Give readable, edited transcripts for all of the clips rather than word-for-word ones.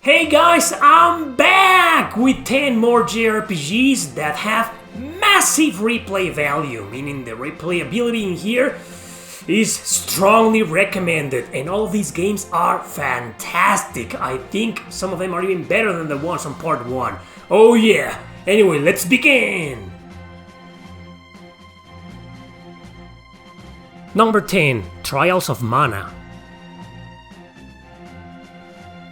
Hey guys, I'm back with 10 more JRPGs that have massive replay value, meaning the replayability in here is strongly recommended, and all of these games are fantastic. I think some of them are even better than the ones on part 1. Oh yeah! Anyway, let's begin! Number 10. Trials of Mana.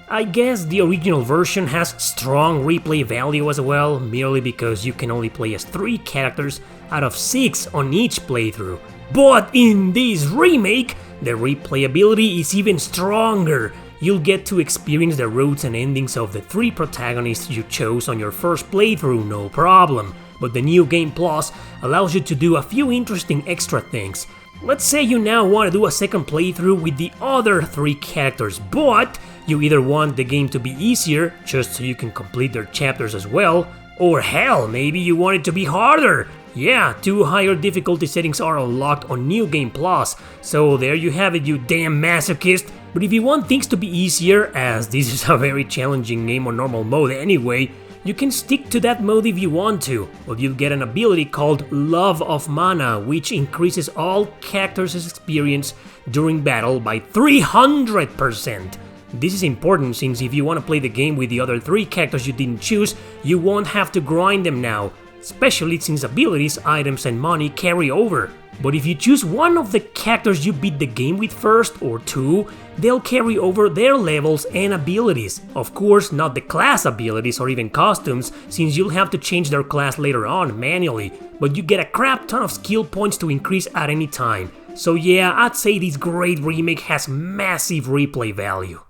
I guess the original version has strong replay value as well, merely because you can only play as 3 characters out of 6 on each playthrough. But in this remake, the replayability is even stronger. You'll get to experience the routes and endings of the 3 protagonists you chose on your first playthrough, no problem. But the New Game Plus allows you to do a few interesting extra things. Let's say you now want to do a second playthrough with the other 3 characters, but you either want the game to be easier, just so you can complete their chapters as well, or hell, maybe you want it to be harder. Yeah, 2 higher difficulty settings are unlocked on New Game Plus, so there you have it, you damn masochist. But if you want things to be easier, as this is a very challenging game on normal mode anyway, you can stick to that mode if you want to, but you'll get an ability called Love of Mana, which increases all characters' experience during battle by 300%. This is important since if you want to play the game with the other 3 characters you didn't choose, you won't have to grind them now, especially since abilities, items and money carry over. But if you choose one of the characters you beat the game with first, or 2, they'll carry over their levels and abilities. Of course, not the class abilities or even costumes, since you'll have to change their class later on manually, but you get a crap ton of skill points to increase at any time. So yeah, I'd say this great remake has massive replay value.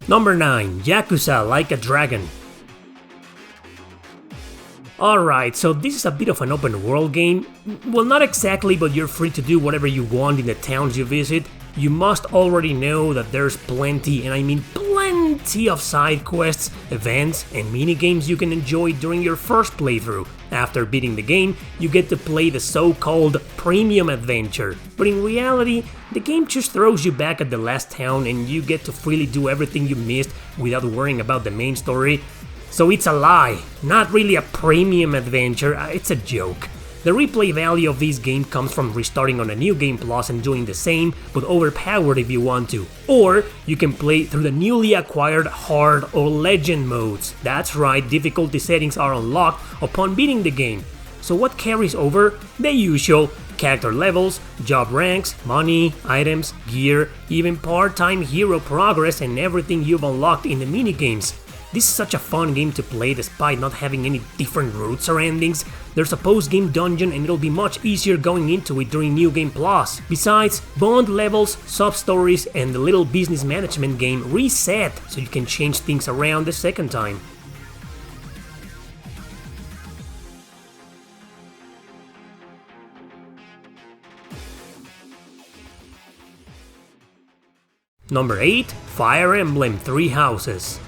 Number 9. Yakuza Like a Dragon. Alright, so this is a bit of an open world game. Well, not exactly, but you're free to do whatever you want in the towns you visit. You must already know that there's plenty, and I mean plenty of side quests, events, and minigames you can enjoy during your first playthrough. After beating the game, you get to play the so-called premium adventure, but in reality, the game just throws you back at the last town and you get to freely do everything you missed without worrying about the main story. So it's a lie, not really a premium adventure, it's a joke. The replay value of this game comes from restarting on a New Game Plus and doing the same, but overpowered if you want to. Or you can play through the newly acquired Hard or Legend modes. That's right, difficulty settings are unlocked upon beating the game. So what carries over? The usual: character levels, job ranks, money, items, gear, even part-time hero progress and everything you've unlocked in the minigames. This is such a fun game to play despite not having any different routes or endings. There's a post-game dungeon and it'll be much easier going into it during New Game Plus. Besides, bond levels, sub-stories and the little business management game reset so you can change things around the second time. Number 8. Fire Emblem 3 Houses.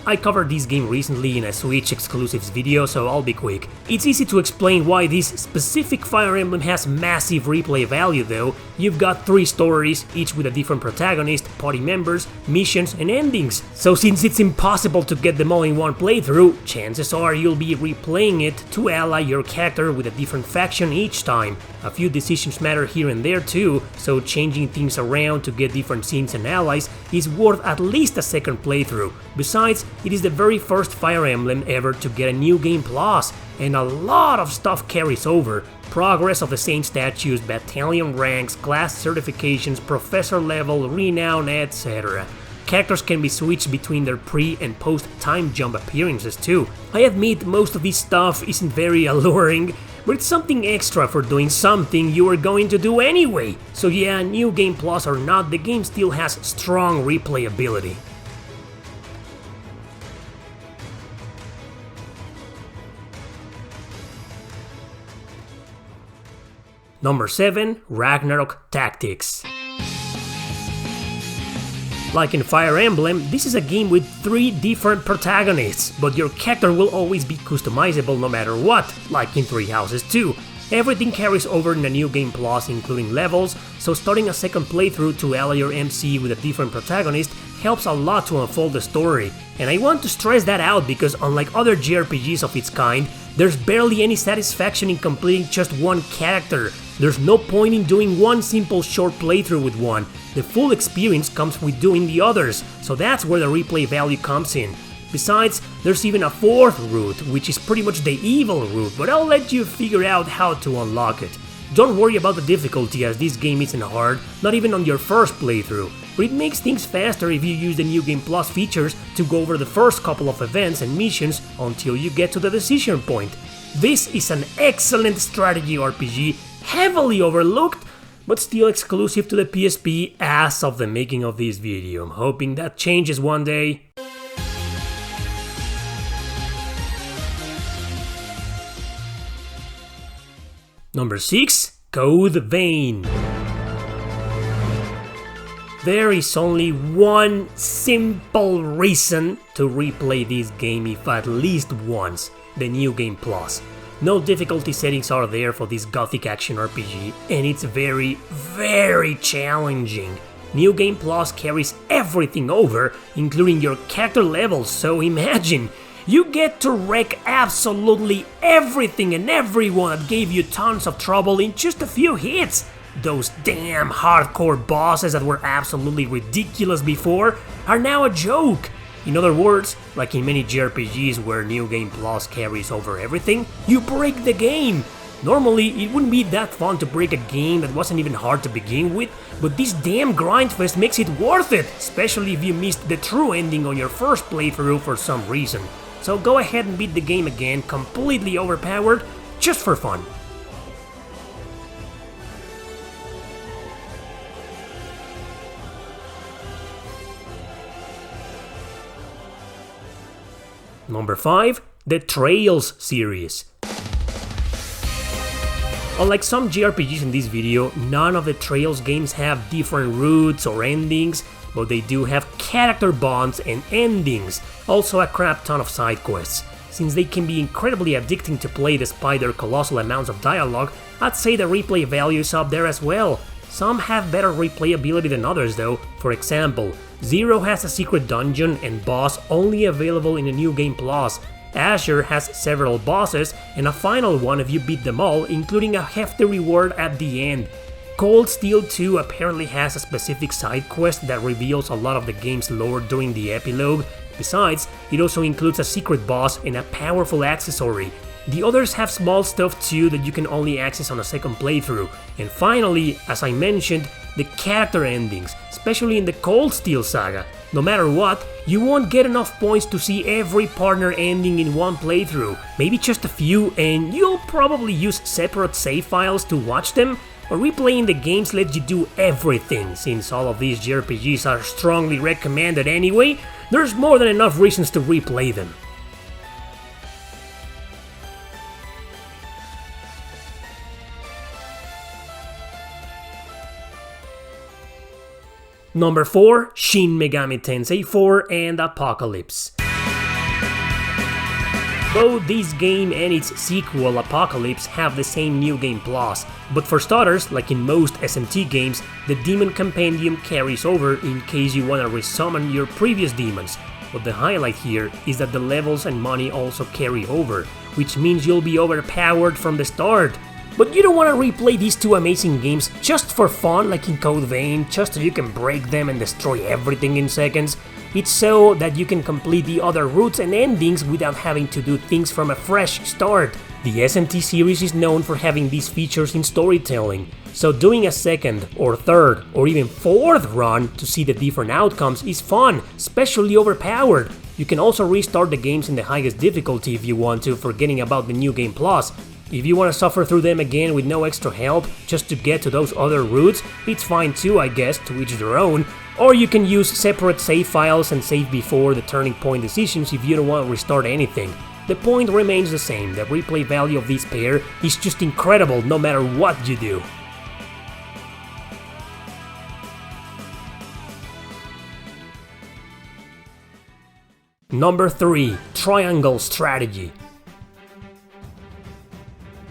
I covered this game recently in a Switch exclusives video, so I'll be quick. It's easy to explain why this specific Fire Emblem has massive replay value though. You've got 3 stories, each with a different protagonist, party members, missions and endings. So since it's impossible to get them all in one playthrough, chances are you'll be replaying it to ally your character with a different faction each time. A few decisions matter here and there too, so changing things around to get different scenes and allies is worth at least a second playthrough. Besides, it is the very first Fire Emblem ever to get a New Game Plus, and a lot of stuff carries over. Progress of the Saint statues, battalion ranks, class certifications, professor level, renown, etc. Characters can be switched between their pre- and post-time jump appearances too. I admit most of this stuff isn't very alluring, but it's something extra for doing something you were going to do anyway. So yeah, New Game Plus or not, the game still has strong replayability. Number 7. Ragnarok Tactics. Like in Fire Emblem, this is a game with 3 different protagonists, but your character will always be customizable no matter what, like in Three Houses 2. Everything carries over in the New Game Plus, including levels, so starting a second playthrough to ally your MC with a different protagonist helps a lot to unfold the story. And I want to stress that out because unlike other JRPGs of its kind, there's barely any satisfaction in completing just one character. There's no point in doing one simple short playthrough with one. The full experience comes with doing the others, so that's where the replay value comes in. Besides, there's even a 4th route, which is pretty much the evil route, but I'll let you figure out how to unlock it. Don't worry about the difficulty as this game isn't hard, not even on your first playthrough, but it makes things faster if you use the New Game Plus features to go over the first couple of events and missions until you get to the decision point. This is an excellent strategy RPG, heavily overlooked, but still exclusive to the PSP as of the making of this video. I'm hoping that changes one day. Number 6. Code Vein. There is only one simple reason to replay this game if at least once, the New Game Plus. No difficulty settings are there for this gothic action RPG, and it's very, very challenging. New Game Plus carries everything over, including your character levels, so imagine, you get to wreck absolutely everything and everyone that gave you tons of trouble in just a few hits. Those damn hardcore bosses that were absolutely ridiculous before are now a joke. In other words, like in many JRPGs where New Game Plus carries over everything, you break the game. Normally, it wouldn't be that fun to break a game that wasn't even hard to begin with, but this damn grindfest makes it worth it, especially if you missed the true ending on your first playthrough for some reason. So go ahead and beat the game again, completely overpowered, just for fun. Number 5. The Trails series. Unlike some JRPGs in this video, none of the Trails games have different routes or endings, but they do have character bonds and endings, also a crap ton of side quests. Since they can be incredibly addicting to play despite their colossal amounts of dialogue, I'd say the replay value is up there as well. Some have better replayability than others though. For example, Zero has a secret dungeon and boss only available in the New Game Plus. Azure has several bosses and a final one if you beat them all, including a hefty reward at the end. Cold Steel 2 apparently has a specific side quest that reveals a lot of the game's lore during the epilogue. Besides, it also includes a secret boss and a powerful accessory. The others have small stuff too that you can only access on a second playthrough. And finally, as I mentioned, the character endings, especially in the Cold Steel saga. No matter what, you won't get enough points to see every partner ending in one playthrough, maybe just a few, and you'll probably use separate save files to watch them. Or replaying the games lets you do everything. Since all of these JRPGs are strongly recommended anyway, there's more than enough reasons to replay them. Number 4. Shin Megami Tensei 4 and Apocalypse. Both this game and its sequel Apocalypse have the same New Game Plus, but for starters, like in most SMT games, the Demon Compendium carries over in case you wanna resummon your previous demons. But the highlight here is that the levels and money also carry over, which means you'll be overpowered from the start. But you don't want to replay these two amazing games just for fun like in Code Vein, just so you can break them and destroy everything in seconds. It's so that you can complete the other routes and endings without having to do things from a fresh start. The SMT series is known for having these features in storytelling, so doing a second or third or even fourth run to see the different outcomes is fun, especially overpowered. You can also restart the games in the highest difficulty if you want to, forgetting about the New Game Plus. If you want to suffer through them again with no extra help just to get to those other routes, it's fine too, I guess, to each their own. Or you can use separate save files and save before the turning point decisions if you don't want to restart anything. The point remains the same, the replay value of this pair is just incredible no matter what you do. Number 3. Triangle Strategy.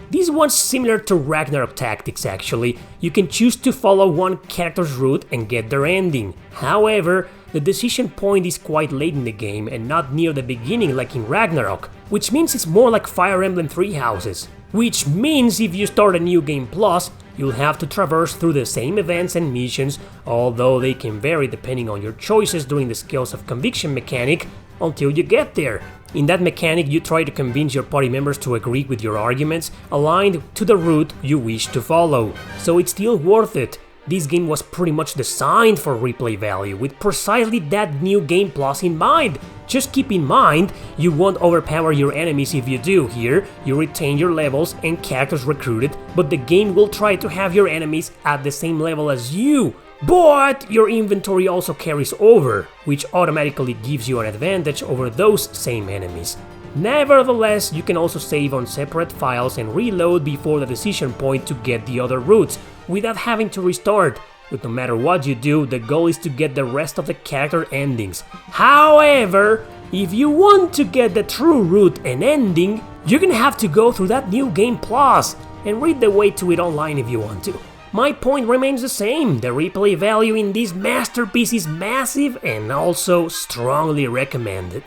This one's similar to Ragnarok Tactics actually. You can choose to follow one character's route and get their ending. However, the decision point is quite late in the game and not near the beginning like in Ragnarok, which means it's more like Fire Emblem Three Houses. Which means if you start a New Game Plus, you'll have to traverse through the same events and missions, although they can vary depending on your choices during the Scales of Conviction mechanic until you get there. In that mechanic, you try to convince your party members to agree with your arguments aligned to the route you wish to follow, so it's still worth it. This game was pretty much designed for replay value, with precisely that New Game Plus in mind. Just keep in mind, you won't overpower your enemies if you do here, you retain your levels and characters recruited, but the game will try to have your enemies at the same level as you. But your inventory also carries over, which automatically gives you an advantage over those same enemies. Nevertheless, you can also save on separate files and reload before the decision point to get the other routes, without having to restart. But no matter what you do, the goal is to get the rest of the character endings. However, if you want to get the true route and ending, you're gonna have to go through that New Game Plus and read the way to it online if you want to. My point remains the same, the replay value in this masterpiece is massive and also strongly recommended.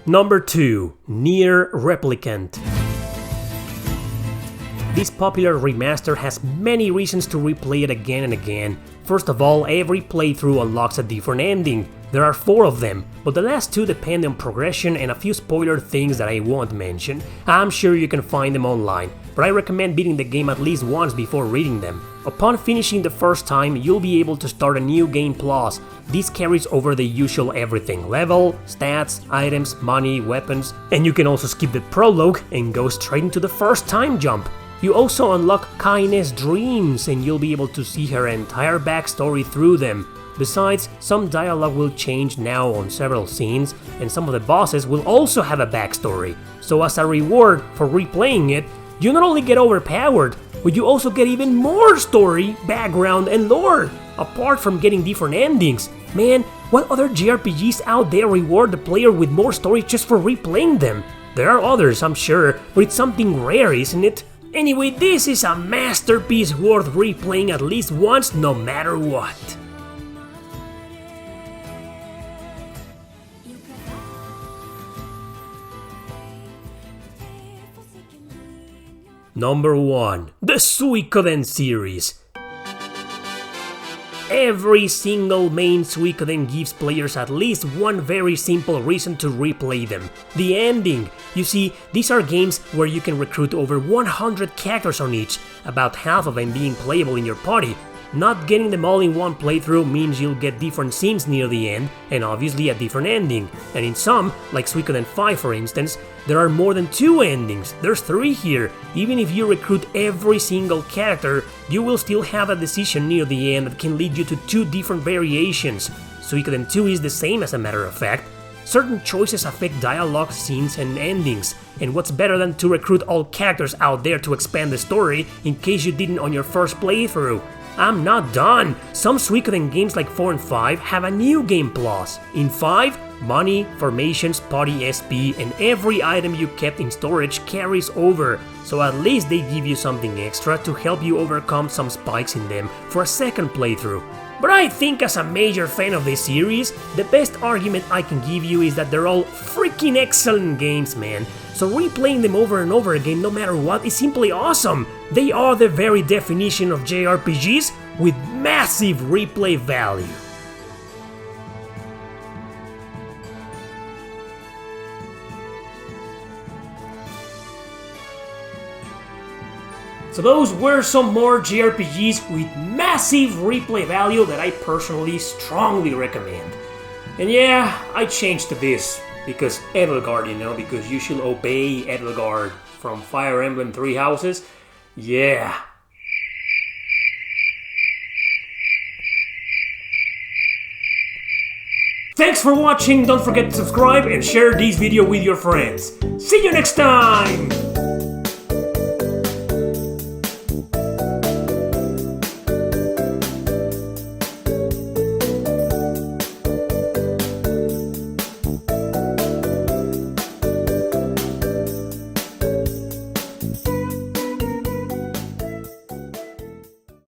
Number 2. NieR Replicant. This popular remaster has many reasons to replay it again and again. First of all, every playthrough unlocks a different ending. There are 4 of them, but the last 2 depend on progression and a few spoiler things that I won't mention. I'm sure you can find them online, but I recommend beating the game at least once before reading them. Upon finishing the first time, you'll be able to start a New Game Plus. This carries over the usual everything: level, stats, items, money, weapons, and you can also skip the prologue and go straight into the first time jump. You also unlock Kaine's dreams and you'll be able to see her entire backstory through them. Besides, some dialogue will change now on several scenes, and some of the bosses will also have a backstory. So as a reward for replaying it, you not only get overpowered, but you also get even more story, background, and lore, apart from getting different endings. Man, what other JRPGs out there reward the player with more story just for replaying them? There are others, I'm sure, but it's something rare, isn't it? Anyway, this is a masterpiece worth replaying at least once, no matter what. Number 1. The Suikoden series. Every single main Suikoden gives players at least one very simple reason to replay them: the ending. You see, these are games where you can recruit over 100 characters on each, about half of them being playable in your party. Not getting them all in one playthrough means you'll get different scenes near the end, and obviously a different ending. And in some, like Suikoden 5 for instance, there are more than 2 endings. There's 3 here. Even if you recruit every single character, you will still have a decision near the end that can lead you to 2 different variations. Suikoden 2 is the same, as a matter of fact. Certain choices affect dialogue, scenes, and endings, and what's better than to recruit all characters out there to expand the story in case you didn't on your first playthrough. I'm not done! Some Suikoden games like 4 and 5 have a New Game Plus. In 5, money, formations, party SP, and every item you kept in storage carries over, so at least they give you something extra to help you overcome some spikes in them for a second playthrough. But I think as a major fan of this series, the best argument I can give you is that they're all freaking excellent games, man. So replaying them over and over again, no matter what, is simply awesome. They are the very definition of JRPGs with massive replay value. So those were some more JRPGs with massive replay value that I personally strongly recommend. And yeah, I changed to this, because Edelgard, you know, because you should obey Edelgard from Fire Emblem Three Houses. Yeah. Thanks for watching, don't forget to subscribe and share this video with your friends. See you next time!